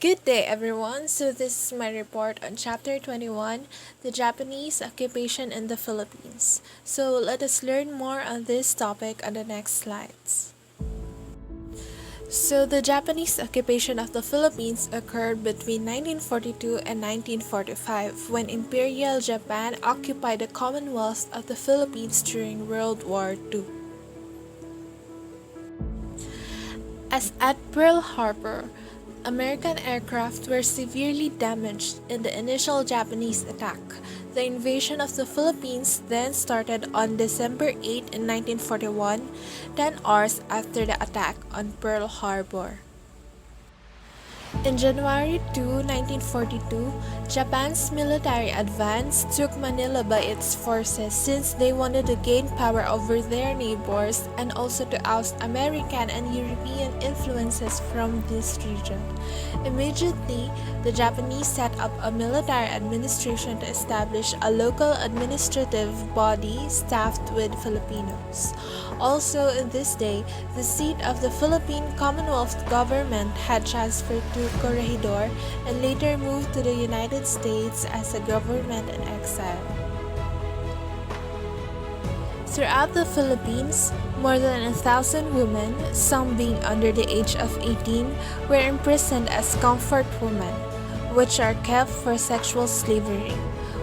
Good day, everyone. So, this is my report on Chapter 21, the Japanese occupation in the Philippines. So, let us learn more on this topic on the next slides. So, the Japanese occupation of the Philippines occurred between 1942 and 1945 when Imperial Japan occupied the Commonwealth of the Philippines during World War II. As at Pearl Harbor, American aircraft were severely damaged in the initial Japanese attack. The invasion of the Philippines then started on December 8 in 1941, 10 hours after the attack on Pearl Harbor. In January 2, 1942, Japan's military advance took Manila by its forces since they wanted to gain power over their neighbors and also to oust American and European influences from this region. Immediately, the Japanese set up a military administration to establish a local administrative body staffed with Filipinos. Also, in this day, the seat of the Philippine Commonwealth government had transferred to Corregidor and later moved to the United States as a government in exile. Throughout the Philippines, more than 1,000 women, some being under the age of 18, were imprisoned as comfort women, which are kept for sexual slavery.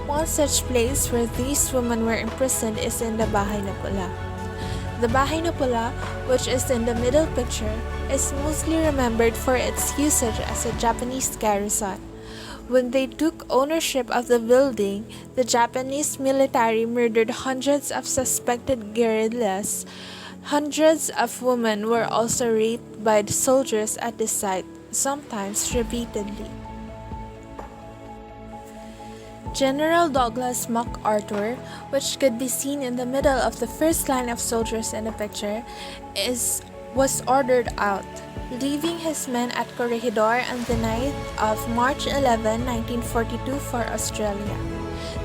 One such place where these women were imprisoned is in the Bahay na Pula. The Bahay na Pula, which is in the middle picture, is mostly remembered for its usage as a Japanese garrison. When they took ownership of the building, the Japanese military murdered hundreds of suspected guerrillas. Hundreds of women were also raped by the soldiers at the site, sometimes repeatedly. General Douglas MacArthur, which could be seen in the middle of the first line of soldiers in the picture, was ordered out, leaving his men at Corregidor on the night of March 11, 1942 for Australia.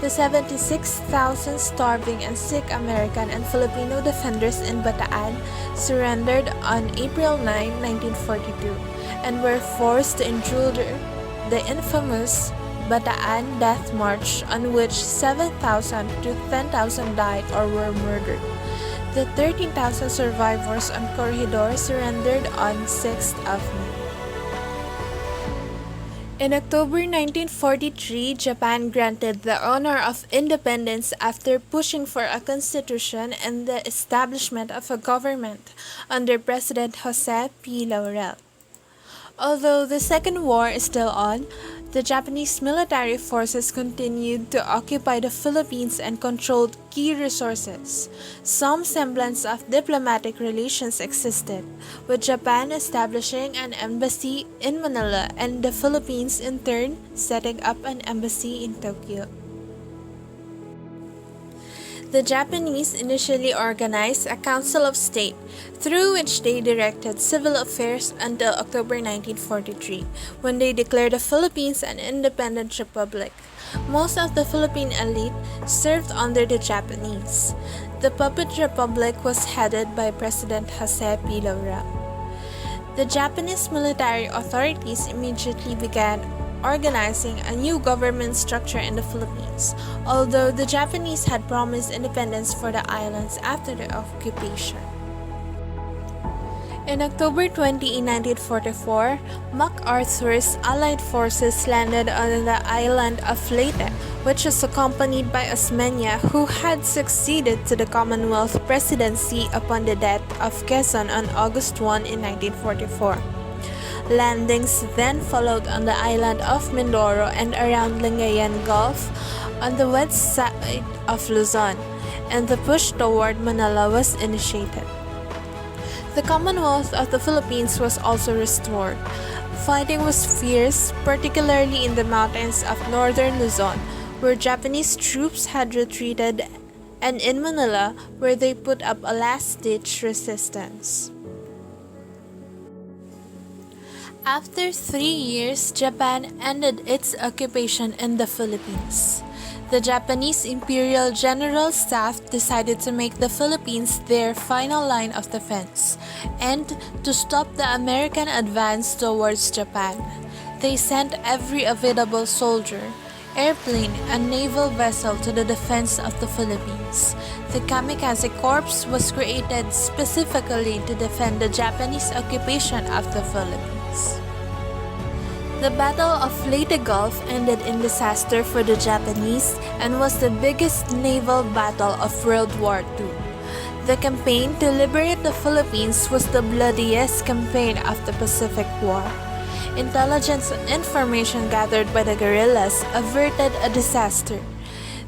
The 76,000 starving and sick American and Filipino defenders in Bataan surrendered on April 9, 1942, and were forced to endure the infamous Bataan Death March, on which 7,000 to 10,000 died or were murdered. The 13,000 survivors on Corregidor surrendered on 6th of May. In October 1943, Japan granted the honor of independence after pushing for a constitution and the establishment of a government under President Jose P. Laurel. Although the Second War is still on, the Japanese military forces continued to occupy the Philippines and controlled key resources. Some semblance of diplomatic relations existed, with Japan establishing an embassy in Manila and the Philippines in turn setting up an embassy in Tokyo. The Japanese initially organized a Council of State, through which they directed civil affairs until October 1943, when they declared the Philippines an independent republic. Most of the Philippine elite served under the Japanese. The puppet republic was headed by President Jose P. Laurel. The Japanese military authorities immediately began organizing a new government structure in the Philippines, although the Japanese had promised independence for the islands after the occupation. In October 20, 1944, MacArthur's Allied forces landed on the island of Leyte, which was accompanied by Osmeña, who had succeeded to the Commonwealth presidency upon the death of Quezon on August 1 in 1944. Landings then followed on the island of Mindoro and around Lingayen Gulf on the west side of Luzon, and the push toward Manila was initiated. The Commonwealth of the Philippines was also restored. Fighting was fierce, particularly in the mountains of northern Luzon, where Japanese troops had retreated, and in Manila, where they put up a last-ditch resistance. After 3 years, Japan ended its occupation in the Philippines. The Japanese Imperial General Staff decided to make the Philippines their final line of defense and to stop the American advance towards Japan. They sent every available soldier, airplane, and naval vessel to the defense of the Philippines. The Kamikaze Corps was created specifically to defend the Japanese occupation of the Philippines. The Battle of Leyte Gulf ended in disaster for the Japanese and was the biggest naval battle of World War II. The campaign to liberate the Philippines was the bloodiest campaign of the Pacific War. Intelligence and information gathered by the guerrillas averted a disaster.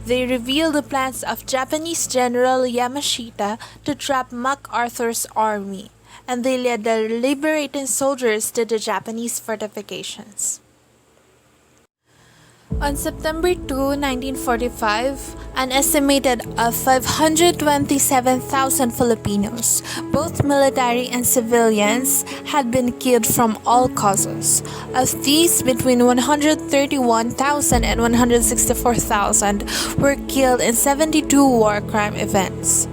They revealed the plans of Japanese General Yamashita to trap MacArthur's army, and they led the liberating soldiers to the Japanese fortifications. On September 2, 1945, an estimated of 527,000 Filipinos, both military and civilians, had been killed from all causes. Of these, between 131,000 and 164,000 were killed in 72 war crime events.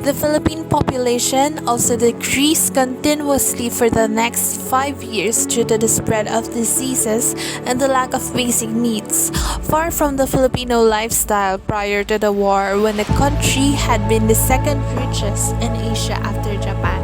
The Philippine population also decreased continuously for the next 5 years due to the spread of diseases and the lack of basic needs, far from the Filipino lifestyle prior to the war when the country had been the second richest in Asia after Japan.